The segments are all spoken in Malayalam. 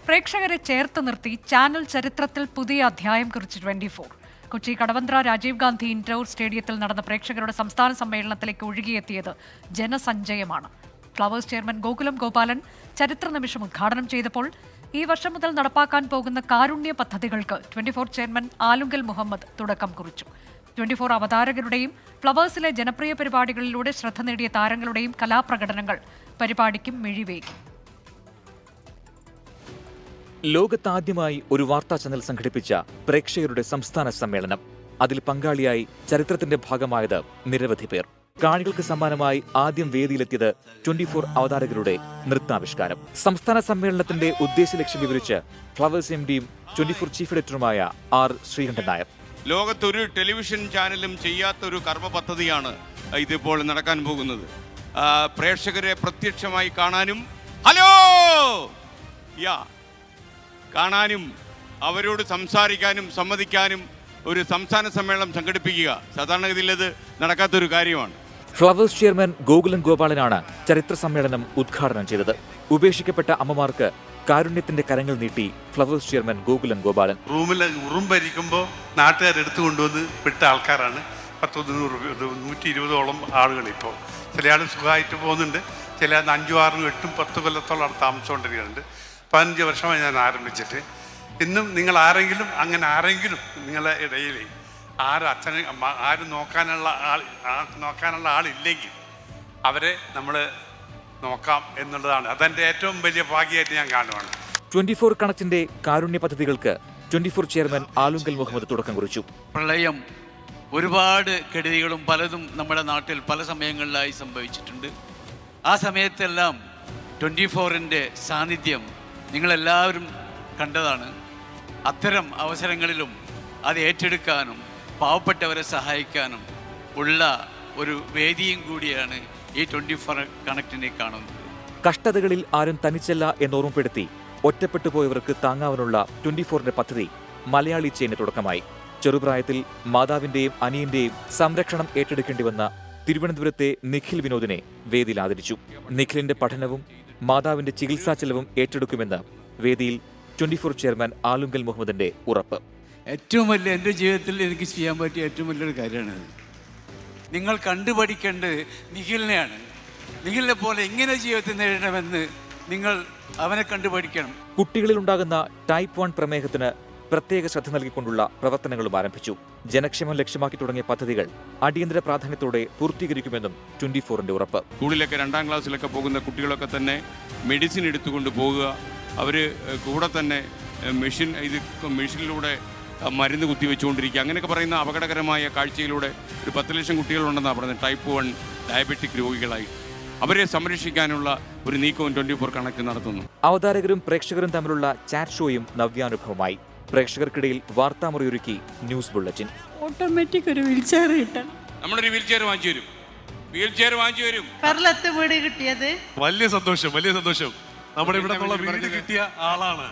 പ്രേക്ഷകരെ ചേർത്ത് നിർത്തി ചാനൽ ചരിത്രത്തിൽ പുതിയ അധ്യായം കുറിച്ച് 24. കൊച്ചി കടവന്ത്ര രാജീവ് ഗാന്ധി ഇൻഡോർ സ്റ്റേഡിയത്തിൽ നടന്ന പ്രേക്ഷകരുടെ സംസ്ഥാന സമ്മേളനത്തിലേക്ക് ഒഴുകിയെത്തിയത് ജനസഞ്ചയമാണ്. ഫ്ലവേഴ്സ് ചെയർമാൻ ഗോകുലം ഗോപാലൻ ചരിത്ര നിമിഷം ഉദ്ഘാടനം ചെയ്തപ്പോൾ ഈ വർഷം മുതൽ നടപ്പാക്കാൻ പോകുന്ന കാരുണ്യ പദ്ധതികൾക്ക് 24 ചെയർമാൻ ആലുങ്കൽ മുഹമ്മദ് തുടക്കം കുറിച്ചു. 24 അവതാരകരുടെയും ഫ്ലവേഴ്സിലെ ജനപ്രിയ പരിപാടികളിലൂടെ ശ്രദ്ധ നേടിയ താരങ്ങളുടെയും കലാപ്രകടനങ്ങൾ പരിപാടിക്കും മിഴിവേകി. ലോകത്താദ്യമായി ഒരു വാർത്താ ചാനൽ സംഘടിപ്പിച്ച പ്രേക്ഷകരുടെ സംസ്ഥാന സമ്മേളനം. അതിൽ പങ്കാളിയായി ചരിത്രത്തിന്റെ ഭാഗമായത് നിരവധി പേർ. കാണികൾക്ക് സമ്മാനമായി ആദ്യം വേദിയിലെത്തിയത് 24 അവതാരകരുടെ നൃത്താവിഷ്കാരം. സംസ്ഥാന സമ്മേളനത്തിന്റെ ഉദ്ദേശലക്ഷ്യം വിവരിച്ച് ഫ്ലവേഴ്സ് MDയും 24 ചീഫ് എഡിറ്ററുമായ R. ശ്രീകണ്ഠൻ നായർ. ലോകത്തൊരു ടെലിവിഷൻ ചാനലും ചെയ്യാത്തൊരു കർമ്മ പദ്ധതിയാണ് ഇതിപ്പോൾ നടക്കാൻ പോകുന്നത്. പ്രേക്ഷകരെ പ്രത്യക്ഷമായി കാണാനും കാണാനും അവരോട് സംസാരിക്കാനും സമ്മതിക്കാനും ഒരു സംസ്ഥാന സമ്മേളനം സംഘടിപ്പിക്കുക സാധാരണഗതിയിൽ അത് നടക്കാത്തൊരു കാര്യമാണ്. ഫ്ലവേഴ്സ് ചെയർമാൻ ഗോകുലം ഗോപാലനാണ് ചരിത്ര സമ്മേളനം ഉദ്ഘാടനം ചെയ്തത്. ഉപേക്ഷിക്കപ്പെട്ട അമ്മമാർക്ക് കാരുണ്യത്തിന്റെ കരങ്ങൾ നീട്ടി ഫ്ലവേഴ്സ് ചെയർമാൻ ഗോകുലം ഗോപാലൻ. റൂമിൽ ഉറുമ്പരിക്കുമ്പോൾ നാട്ടുകാർ എടുത്തു കൊണ്ടുവന്ന് വിട്ട ആൾക്കാരാണ്. 120ഓളം ആളുകൾ. ഇപ്പോൾ ചില ആൾ സുഖമായിട്ട് പോകുന്നുണ്ട്, ചില 5, 6, 8, 10 കൊല്ലത്തോളം അവിടെ താമസിച്ചുകൊണ്ടിരിക്കുന്നുണ്ട്. 15 വർഷമായി ഞാൻ ആരംഭിച്ചിട്ട്. ഇന്നും നിങ്ങൾ ആരെങ്കിലും നിങ്ങളുടെ ഇടയിൽ ആരും നോക്കാനുള്ള ആളില്ലെങ്കിൽ അവരെ നമ്മൾ നോക്കാം എന്നുള്ളതാണ്. അതെൻ്റെ ഏറ്റവും വലിയ ഭാഗ്യമായിട്ട് ഞാൻ കാണുവാണ്. 24 കണക്റ്റിന്റെ കാരുണ്യ പദ്ധതികൾക്ക് 24 ചെയർമാൻ ആലുങ്കൽ മുഹമ്മദ് തുടക്കം കുറിച്ചു. പ്രളയം, ഒരുപാട് കെടുതികളും പലതും നമ്മുടെ നാട്ടിൽ പല സമയങ്ങളിലായി സംഭവിച്ചിട്ടുണ്ട്. ആ സമയത്തെല്ലാം 24ന്റെ സാന്നിധ്യം നിങ്ങളെല്ലാവരും കണ്ടതാണ്. അത്തരം അവസരങ്ങളിലും അത് ഏറ്റെടുക്കാനും പാവപ്പെട്ടവരെ സഹായിക്കാനും ഉള്ള ഒരു വേദിയും കൂടിയാണ് ഈ 24 കണക്റ്റിനെ കാണുന്നത്. കഷ്ടതകളിൽ ആരും തനിച്ചല്ല എന്നോർമ്മപ്പെടുത്തി ഒറ്റപ്പെട്ടു പോയവർക്ക് താങ്ങാവാനുള്ള 24ന്റെ പദ്ധതി മലയാളി ചെയിന് തുടക്കമായി. ചെറുപ്രായത്തിൽ മാതാവിന്റെയും അനിയന്റെയും സംരക്ഷണം ഏറ്റെടുക്കേണ്ടി വന്ന തിരുവനന്തപുരത്തെ നിഖിൽ വിനോദിനെ വേദിയിൽ ആദരിച്ചു. നിഖിലിന്റെ പഠനവും മാതാവിന്റെ ചികിത്സാ ചെലവും ഏറ്റെടുക്കുമെന്ന് വേദിയിൽ 24 ചെയർമാൻ ആലുങ്കൽ മുഹമ്മദിന്റെ ഉറപ്പ്. ഏറ്റവും വലിയ എൻ്റെ ജീവിതത്തിൽ എനിക്ക് ചെയ്യാൻ പറ്റിയ ഏറ്റവും വലിയൊരു കാര്യമാണത്. നിങ്ങൾ കണ്ടുപഠിക്കേണ്ടത് നിഖിലിനെയാണ്. നിഖിലിനെ പോലെ എങ്ങനെ ജീവിതത്തിൽ നേരിടണമെന്ന് നിങ്ങൾ അവനെ കണ്ടുപഠിക്കണം. കുട്ടികളിൽ ഉണ്ടാകുന്ന ടൈപ്പ് 1 പ്രമേഹത്തിന് പ്രത്യേക ശ്രദ്ധ നൽകിക്കൊണ്ടുള്ള പ്രവർത്തനങ്ങളും ആരംഭിച്ചു. ജനക്ഷേമം ലക്ഷ്യമാക്കി തുടങ്ങിയ പദ്ധതികൾ അടിയന്തര പ്രാധാന്യത്തോടെ പൂർത്തീകരിക്കുമെന്നും 24ന്റെ ഉറപ്പ്. സ്കൂളിലൊക്കെ 2ാം ക്ലാസ്സിലൊക്കെ പോകുന്ന കുട്ടികളൊക്കെ തന്നെ മെഡിസിൻ എടുത്തുകൊണ്ട് പോകുക. അവർ കൂടെ തന്നെ മെഷീനിലൂടെ മരുന്ന് കുത്തിവെച്ചുകൊണ്ടിരിക്കുക. അങ്ങനെയൊക്കെ പറയുന്ന അപകടകരമായ കാഴ്ചയിലൂടെ ഒരു 10 ലക്ഷം കുട്ടികളുണ്ടെന്നാണ് പറയുന്നത് ടൈപ്പ് 1 ഡയബറ്റിക് രോഗികളായി. അവരെ സംരക്ഷിക്കാനുള്ള ഒരു നീക്കവും 24 കണക്ട് നടത്തുന്നു. അവതാരകരും പ്രേക്ഷകരും തമ്മിലുള്ള ചാറ്റ് ഷോയും നവ്യാനുഭവമായി. പ്രേക്ഷകർക്കിടയിൽ വാർത്താമുറിയൊരുക്കി ന്യൂസ് ബുള്ളറ്റിൻ. ഓട്ടോമാറ്റിക് ഒരു വീൽചെയർ കിട്ടണം. നമ്മളൊരു വീൽചെയർ വാങ്ങിച്ചു വരും. വീട് കിട്ടിയത് വലിയ സന്തോഷം. നമ്മുടെ ഇവിടെ വീട് കിട്ടിയ ആളാണ്.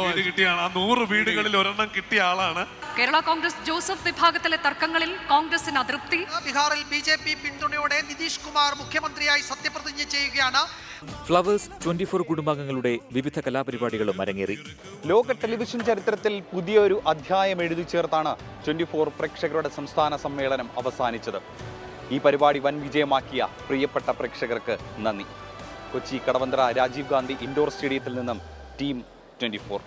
വീട് കിട്ടിയ 100 വീടുകളിൽ ഒരെണ്ണം കിട്ടിയ ആളാണ്. കേരള കോൺഗ്രസ് ജോസഫ് വിഭാഗത്തിലെ തർക്കങ്ങളിൽ കോൺഗ്രസിന് അതൃപ്തി. ബീഹാറിൽ BJP പിന്തുണയോടെ നിതീഷ് കുമാർ മുഖ്യമന്ത്രിയായി സത്യപ്രതിജ്ഞ ചെയ്യുകയാണ്. ഫ്ലവേഴ്സ് 24 കുടുംബാംഗങ്ങളുടെ വിവിധ കലാപരിപാടികളും അരങ്ങേറി. ലോക ടെലിവിഷൻ ചരിത്രത്തിൽ പുതിയൊരു അധ്യായം എഴുതി ചേർത്താണ് 24 പ്രേക്ഷകരുടെ സംസ്ഥാന സമ്മേളനം അവസാനിച്ചത്. ഈ പരിപാടി വൻ വിജയമാക്കിയ പ്രിയപ്പെട്ട പ്രേക്ഷകർക്ക് നന്ദി. കൊച്ചി കടവന്ത്ര രാജീവ് ഗാന്ധി ഇൻഡോർ സ്റ്റേഡിയത്തിൽ നിന്നും ടീം 24.